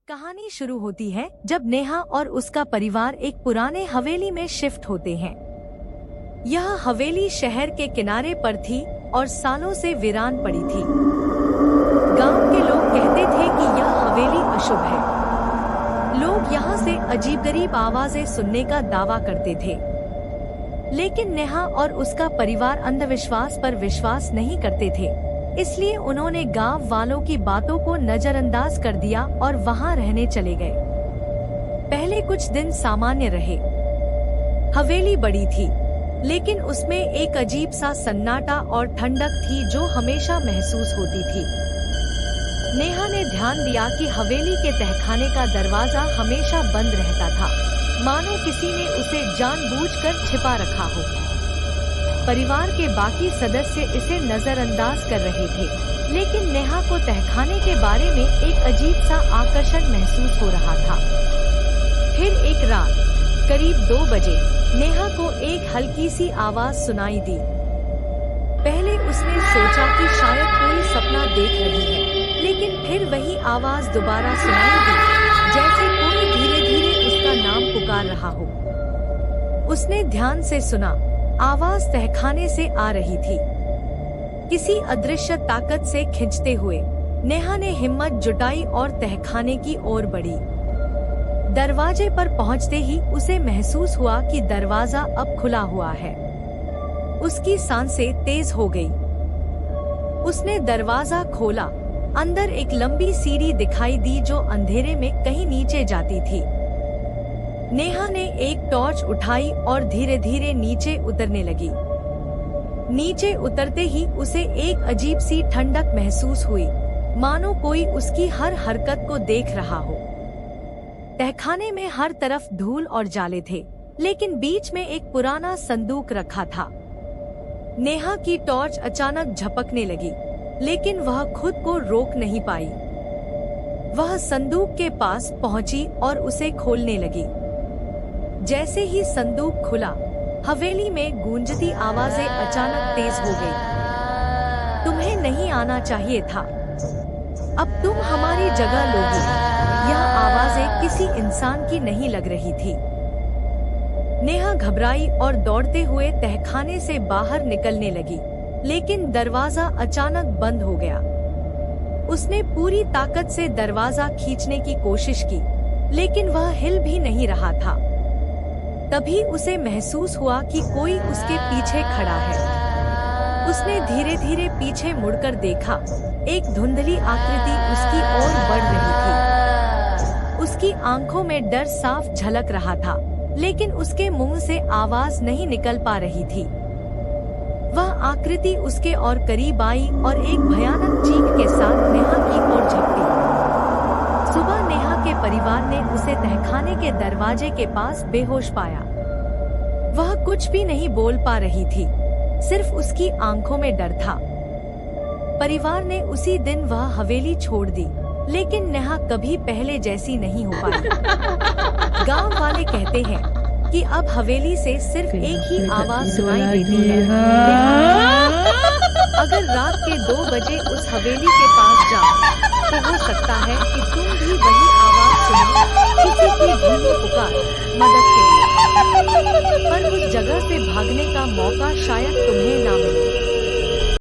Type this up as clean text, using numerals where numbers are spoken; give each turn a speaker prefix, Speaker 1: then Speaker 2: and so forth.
Speaker 1: कहानी शुरू होती है जब नेहा और उसका परिवार एक पुराने हवेली में शिफ्ट होते हैं। यह हवेली शहर के किनारे पर थी और सालों से वीरान पड़ी थी। गांव के लोग कहते थे कि यह हवेली अशुभ है। लोग यहाँ से अजीबगरीब आवाजें सुनने का दावा करते थे, लेकिन नेहा और उसका परिवार अंधविश्वास पर विश्वास नहीं करते थे। इसलिए उन्होंने गांव वालों की बातों को नजरअंदाज कर दिया और वहां रहने चले गए। पहले कुछ दिन सामान्य रहे। हवेली बड़ी थी, लेकिन उसमें एक अजीब सा सन्नाटा और ठंडक थी जो हमेशा महसूस होती थी। नेहा ने ध्यान दिया कि हवेली के तहखाने का दरवाजा हमेशा बंद रहता था, मानो किसी ने उसे जानबूझकर छिपा रखा हो। परिवार के बाकी सदस्य इसे नजरअंदाज कर रहे थे, लेकिन नेहा को तहखाने के बारे में एक अजीब सा आकर्षण महसूस हो रहा था। फिर एक रात करीब 2 बजे नेहा को एक हल्की सी आवाज सुनाई दी। पहले उसने सोचा कि शायद कोई सपना देख रही है, लेकिन फिर वही आवाज दोबारा सुनाई दी, जैसे कोई धीरे-धीरे उसका नाम पुकार रहा हो। उसने ध्यान से सुना। आवाज तहखाने से आ रही थी, किसी अदृश्य ताकत से खींचते हुए। नेहा ने हिम्मत जुटाई और तहखाने की ओर बढ़ी। दरवाजे पर पहुंचते ही उसे महसूस हुआ कि दरवाजा अब खुला हुआ है। उसकी सांसें तेज हो गई। उसने दरवाजा खोला। अंदर एक लंबी सीढ़ी दिखाई दी जो अंधेरे में कहीं नीचे जाती थी। नेहा ने एक टॉर्च उठाई और धीरे धीरे नीचे उतरने लगी। नीचे उतरते ही उसे एक अजीब सी ठंडक महसूस हुई, मानो कोई उसकी हर हरकत को देख रहा हो। तहखाने में हर तरफ धूल और जाले थे, लेकिन बीच में एक पुराना संदूक रखा था। नेहा की टॉर्च अचानक झपकने लगी, लेकिन वह खुद को रोक नहीं पाई। वह संदूक के पास पहुंची और उसे खोलने लगी। जैसे ही संदूक खुला, हवेली में गूंजती आवाजें अचानक तेज हो गई। तुम्हें नहीं आना चाहिए था, अब तुम हमारी जगह लोगी। यह आवाजें किसी इंसान की नहीं लग रही थी। नेहा घबराई और दौड़ते हुए तहखाने से बाहर निकलने लगी, लेकिन दरवाजा अचानक बंद हो गया। उसने पूरी ताकत से दरवाजा खींचने की कोशिश की, लेकिन वह हिल भी नहीं रहा था। तभी उसे महसूस हुआ कि कोई उसके पीछे खड़ा है। उसने धीरे धीरे पीछे मुड़कर देखा। एक धुंधली आकृति उसकी ओर बढ़ रही थी। उसकी आंखों में डर साफ झलक रहा था, लेकिन उसके मुंह से आवाज नहीं निकल पा रही थी। वह आकृति उसके और करीब आई और एक भयानक चीख के साथ नेहा की ओर झपटी। सुबह नेहा के परिवार ने उसे तहखाने के दरवाजे के पास बेहोश पाया। वह कुछ भी नहीं बोल पा रही थी, सिर्फ उसकी आंखों में डर था। परिवार ने उसी दिन वह हवेली छोड़ दी, लेकिन नेहा कभी पहले जैसी नहीं हो पाई। गांव वाले कहते हैं कि अब हवेली से सिर्फ एक ही आवाज सुनाई देती है। अगर रात के 2 बजे उस हवेली के पास जाओ, तो हो सकता है कि तुम भी वही आवाज सुनो, किसी की धीमी पुकार, मदद के लिए। पर उस जगह से भागने का मौका शायद तुम्हें ना मिले।